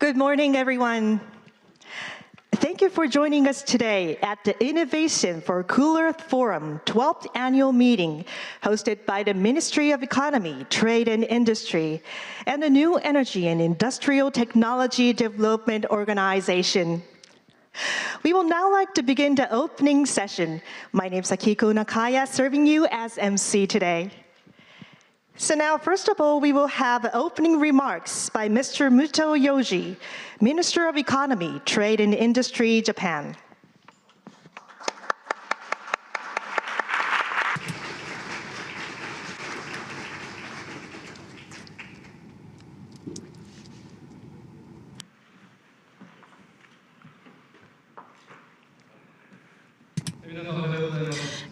Good morning, everyone. Thank you for joining us today at the Innovation for Cooler Earth Forum 12th Annual Meeting hosted by the Ministry of Economy, Trade and Industry and the New Energy and Industrial Technology Development Organization. We will now like to begin the opening session. My name is Akiko Nakaya, serving you as MC today. So now, first of all, we will have opening remarks by Mr. MUTO Yoji, Minister of Economy, Trade and Industry, Japan.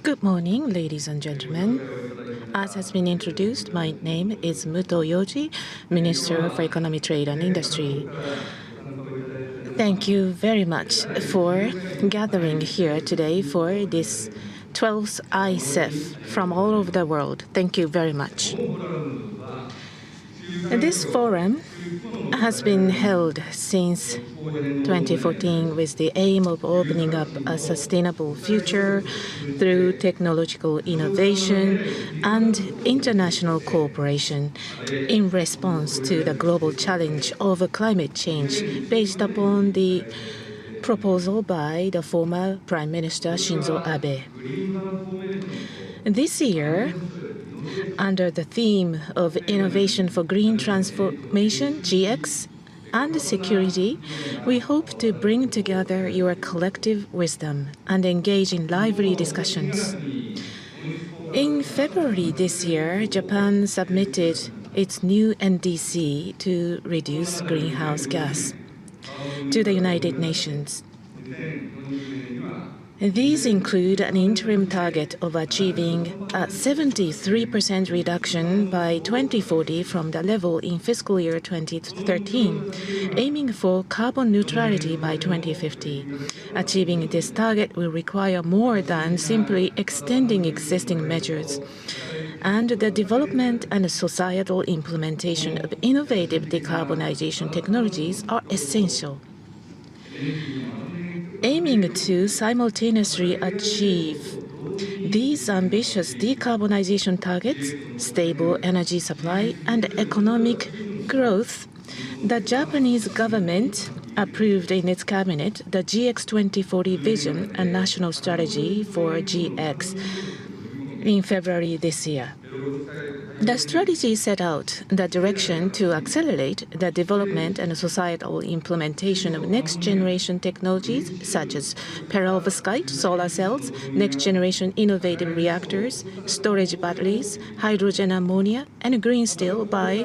Good morning, ladies and gentlemen. As has been introduced, my name is MUTO Yoji, Minister for Economy, Trade and Industry. Thank you very much for gathering here today for this 12th ICEF from all over the world. Thank you very much. This forum has been held since 2014 with the aim of opening up a sustainable future through technological innovation and international cooperation in response to the global challenge of climate change based upon the proposal by the former Prime Minister Shinzo Abe. This year, under the theme of Innovation for Green Transformation, GX, and security, we hope to bring together your collective wisdom and engage in lively discussions. In February this year, Japan submitted its new NDC to reduce greenhouse gas to the United Nations. These include an interim target of achieving a 73% reduction by 2040 from the level in fiscal year 2013, aiming for carbon neutrality by 2050. Achieving this target will require more than simply extending existing measures, and the development and societal implementation of innovative decarbonization technologies are essential. Aiming to simultaneously achieve these ambitious decarbonization targets, stable energy supply, and economic growth, the Japanese government approved in its cabinet the GX2040 vision and national strategy for GX in February this year. The strategy set out the direction to accelerate the development and societal implementation of next-generation technologies such as perovskite solar cells, next-generation innovative reactors, storage batteries, hydrogen ammonia, and green steel by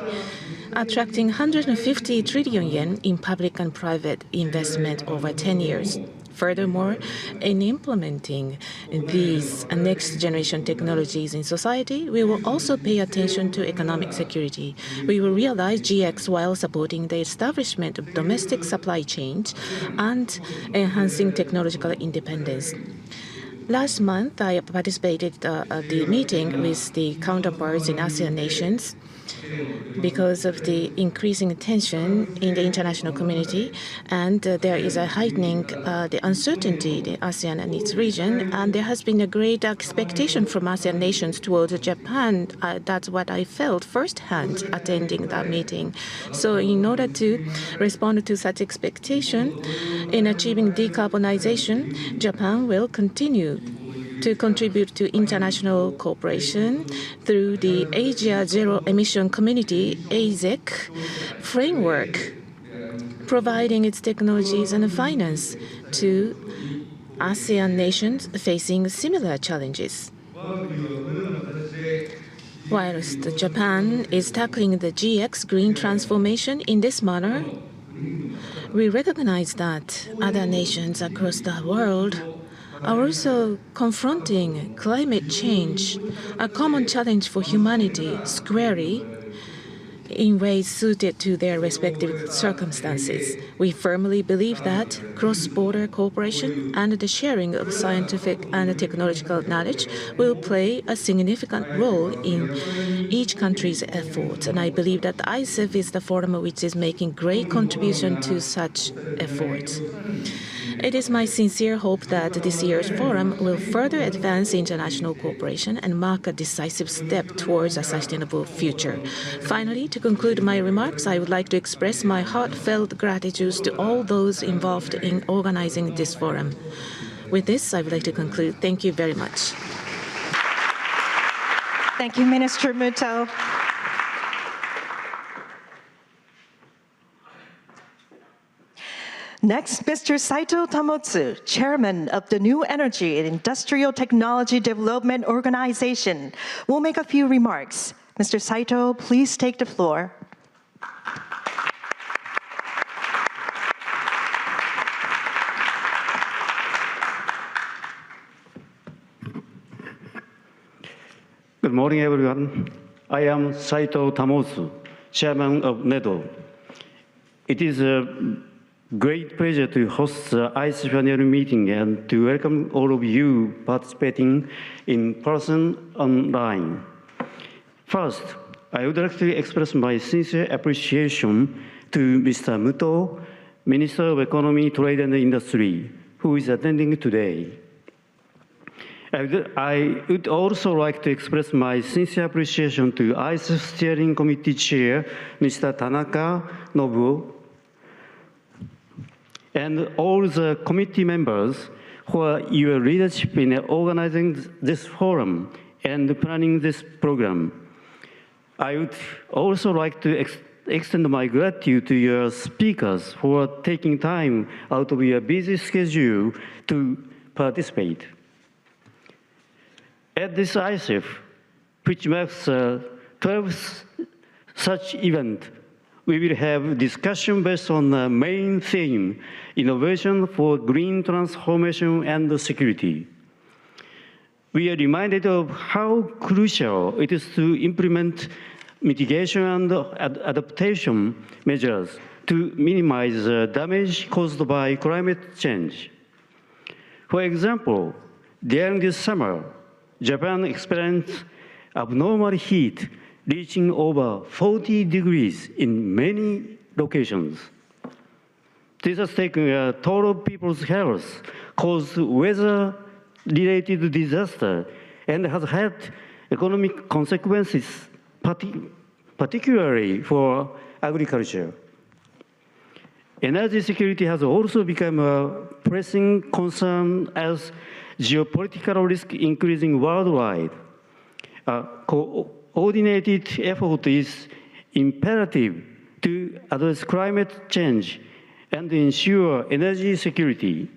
attracting 150 trillion yen in public and private investment over 10 years. Furthermore, in implementing these next-generation technologies in society, we will also pay attention to economic security. We will realize GX while supporting the establishment of domestic supply chains and enhancing technological independence. Last month, I participated at the meeting with the counterparts in ASEAN nations because of the increasing tension in the international community, and there is a heightening the uncertainty in ASEAN and its region, and there has been a great expectation from ASEAN nations towards Japan. That's what I felt firsthand attending that meeting. So in order to respond to such expectation in achieving decarbonization, Japan will continue to contribute to international cooperation through the Asia Zero Emission Community (AZEC) framework, providing its technologies and finance to ASEAN nations facing similar challenges. Whilst Japan is tackling the GX green transformation in this manner, we recognize that other nations across the world are also confronting climate change, a common challenge for humanity, squarely in ways suited to their respective circumstances. We firmly believe that cross-border cooperation and the sharing of scientific and technological knowledge will play a significant role in each country's efforts, and I believe that ICEF is the forum which is making great contribution to such efforts. It is my sincere hope that this year's forum will further advance international cooperation and mark a decisive step towards a sustainable future. Finally, to conclude my remarks, I would like to express my heartfelt gratitude to all those involved in organizing this forum. With this, I would like to conclude. Thank you very much. Thank you, Minister MUTO. Next, Mr. Saito Tamotsu, Chairman of the New Energy and Industrial Technology Development Organization, will make a few remarks. Mr. Saito, please take the floor. Good morning, everyone. I am Saito Tamotsu, Chairman of NEDO. It is a great pleasure to host the ICEF annual meeting and to welcome all of you participating in person online. First, I would like to express my sincere appreciation to Mr. MUTO, Minister of Trade and Industry, who is attending today. I would also like to express my sincere appreciation to ICEF Steering Committee Chair, Mr. TANAKA, Nobuo, and all the committee members for your leadership in organizing this forum and planning this program. I would also like to extend my gratitude to your speakers for taking time out of your busy schedule to participate. At this ICEF, which marks the 12th such event, we will have discussion based on the main theme, innovation for green transformation and security. We are reminded of how crucial it is to implement mitigation and adaptation measures to minimize the damage caused by climate change. For example, during this summer, Japan experienced abnormal heat reaching over 40 degrees in many locations. This has taken a toll of people's health, caused weather-related disaster, and has had economic consequences, particularly for agriculture. Energy security has also become a pressing concern as geopolitical risk increasing worldwide. Coordinated effort is imperative to address climate change and ensure energy security.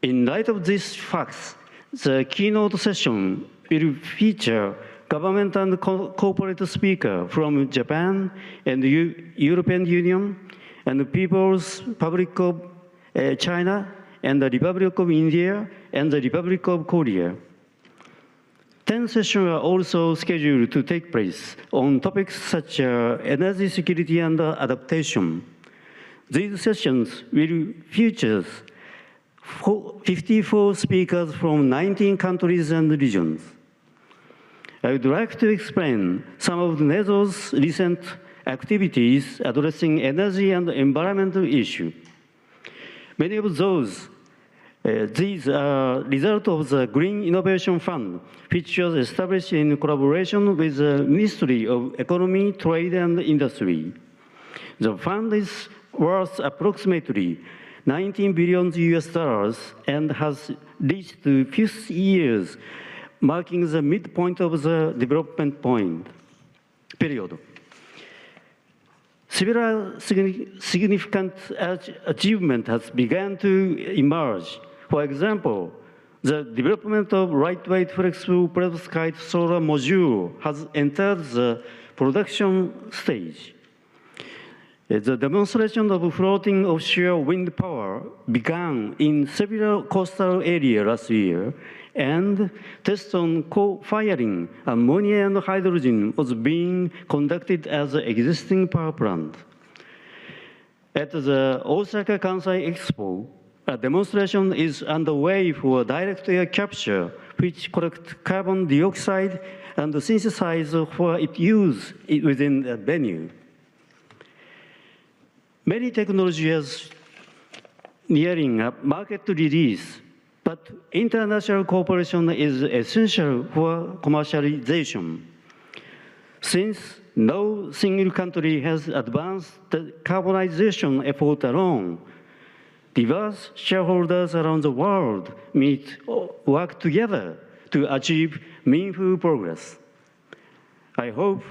In light of these facts, the keynote session will feature government and corporate speakers from Japan and the European Union and the People's Republic of China and the Republic of India and the Republic of Korea. 10 sessions are also scheduled to take place on topics such as energy security and adaptation. These sessions will feature 54 speakers from 19 countries and regions. I would like to explain some of NEDO's recent activities addressing energy and environmental issues. Many of these are result of the Green Innovation Fund, which was established in collaboration with the Ministry of Economy, Trade and Industry. The fund is worth approximately $19 billion and has reached the 5th year, marking the midpoint of the development period. Several significant achievement has begun to emerge. For example, the development of lightweight flexible perovskite solar module has entered the production stage. The demonstration of floating offshore wind power began in several coastal areas last year, and tests on co-firing ammonia and hydrogen was being conducted as an existing power plant. At the Osaka Kansai Expo, a demonstration is underway for direct air capture, which collects carbon dioxide and synthesize for its use within the venue. Many technologies nearing a market release, but international cooperation is essential for commercialization. Since no single country has advanced the carbonization effort alone, diverse shareholders around the world work together to achieve meaningful progress. I hope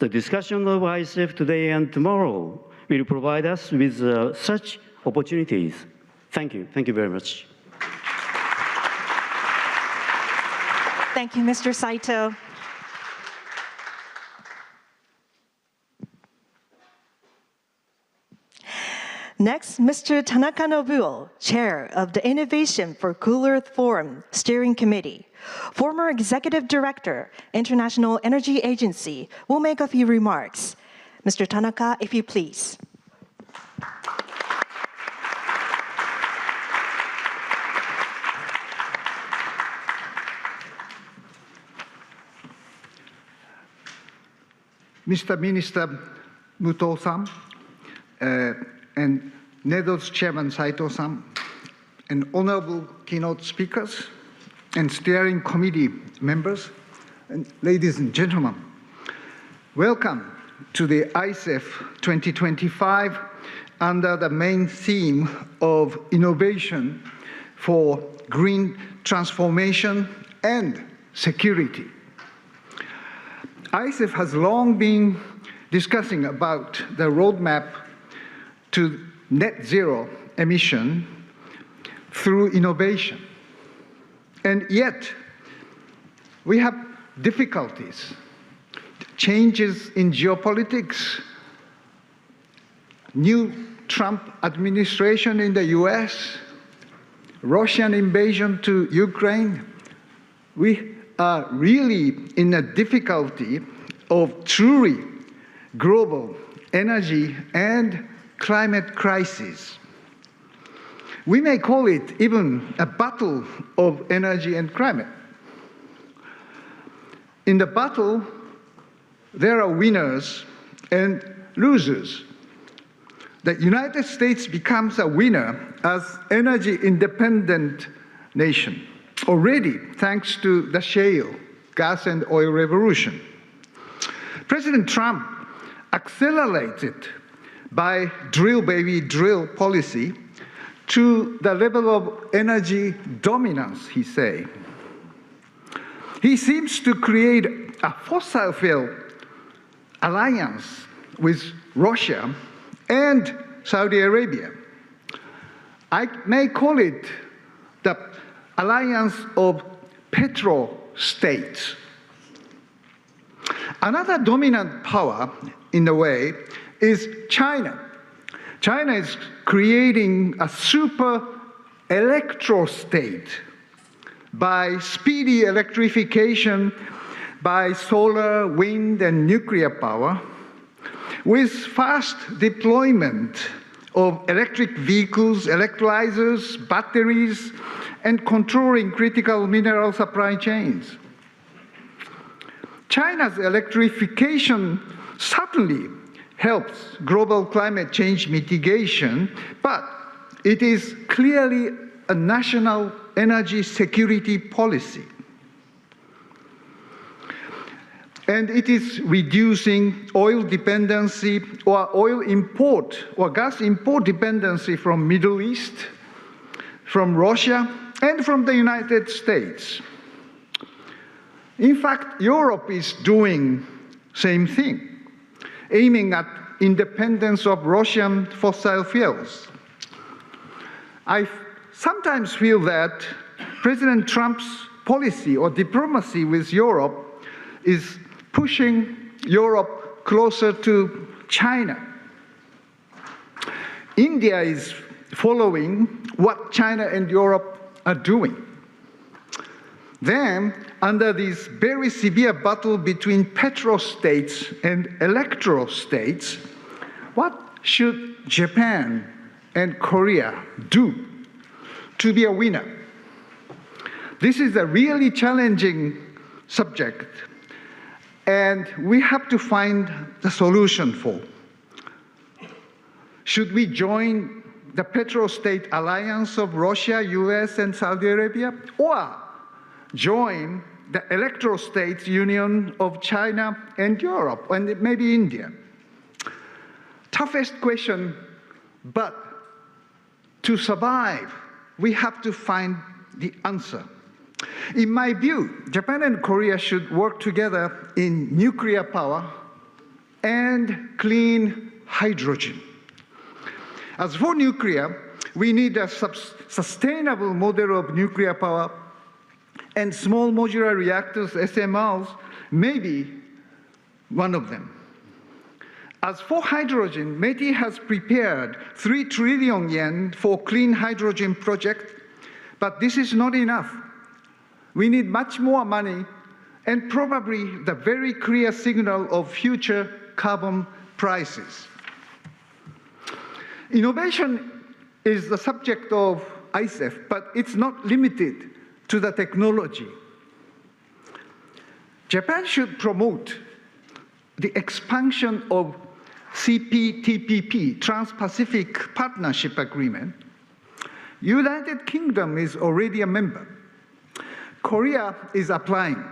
the discussion of ICEF today and tomorrow will provide us with such opportunities. Thank you. Thank you very much. Thank you, Mr. Saito. Next, Mr. Tanaka Nobuo, Chair of the Innovation for Cool Earth Forum Steering Committee, former Executive Director, International Energy Agency, will make a few remarks. Mr. Tanaka, if you please. Mr. Minister MUTO-san, and NEDO's Chairman Saito-san, and honorable keynote speakers, and steering committee members, and ladies and gentlemen, welcome to the ICEF 2025 under the main theme of innovation for green transformation and security. ICEF has long been discussing about the roadmap to net zero emission through innovation. And yet, we have difficulties, changes in geopolitics, new Trump administration in the US, Russian invasion to Ukraine. We are really in a difficulty of truly global energy and climate crisis. We may call it even a battle of energy and climate. In the battle, there are winners and losers. The United States becomes a winner as energy independent nation, already thanks to the shale, gas and oil revolution. President Trump accelerated by drill baby drill policy to the level of energy dominance, he say. He seems to create a fossil fuel alliance with Russia and Saudi Arabia. I may call it the alliance of petro-states. Another dominant power, in a way, is China. China is creating a super electro-state by speedy electrification, by solar, wind, and nuclear power, with fast deployment of electric vehicles, electrolyzers, batteries, and controlling critical mineral supply chains. China's electrification certainly helps global climate change mitigation, but it is clearly a national energy security policy. And it is reducing oil dependency or oil import or gas import dependency from Middle East, from Russia, and from the United States. In fact, Europe is doing same thing, aiming at independence of Russian fossil fuels. I sometimes feel that President Trump's policy or diplomacy with Europe is pushing Europe closer to China. India is following what China and Europe are doing. Then, under this very severe battle between petrostates and electrostates, what should Japan and Korea do to be a winner? This is a really challenging subject, and we have to find the solution for. Should we join the petrostate alliance of Russia, US, and Saudi Arabia, or join the electrostates union of China and Europe, and maybe India? Toughest question, but to survive, we have to find the answer. In my view, Japan and Korea should work together in nuclear power and clean hydrogen. As for nuclear, we need a sustainable model of nuclear power, and small modular reactors, SMRs, may be one of them. As for hydrogen, METI has prepared 3 trillion yen for clean hydrogen project, but this is not enough. We need much more money and probably the very clear signal of future carbon prices. Innovation is the subject of ICEF, but it's not limited to the technology. Japan should promote the expansion of CPTPP, Trans-Pacific Partnership Agreement. United Kingdom is already a member. Korea is applying.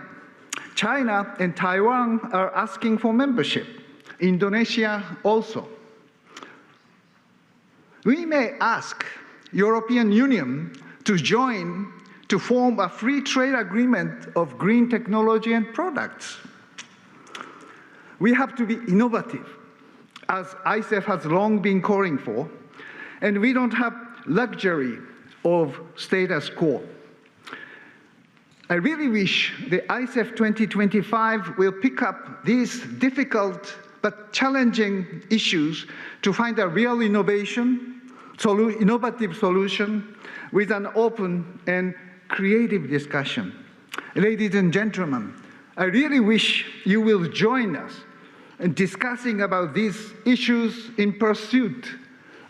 China and Taiwan are asking for membership. Indonesia also. We may ask European Union to join to form a free trade agreement of green technology and products. We have to be innovative, as ICEF has long been calling for, and we don't have luxury of status quo. I really wish the ICEF2025 will pick up these difficult but challenging issues to find a real innovative solution with an open and creative discussion. Ladies and gentlemen, I really wish you will join us in discussing about these issues in pursuit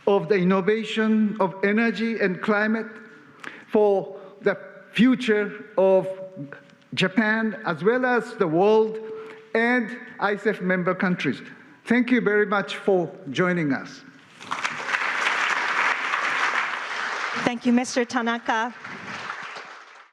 of the innovation of energy and climate for the future of Japan as well as the world and ICEF member countries. Thank you very much for joining us. Thank you, Mr. Tanaka.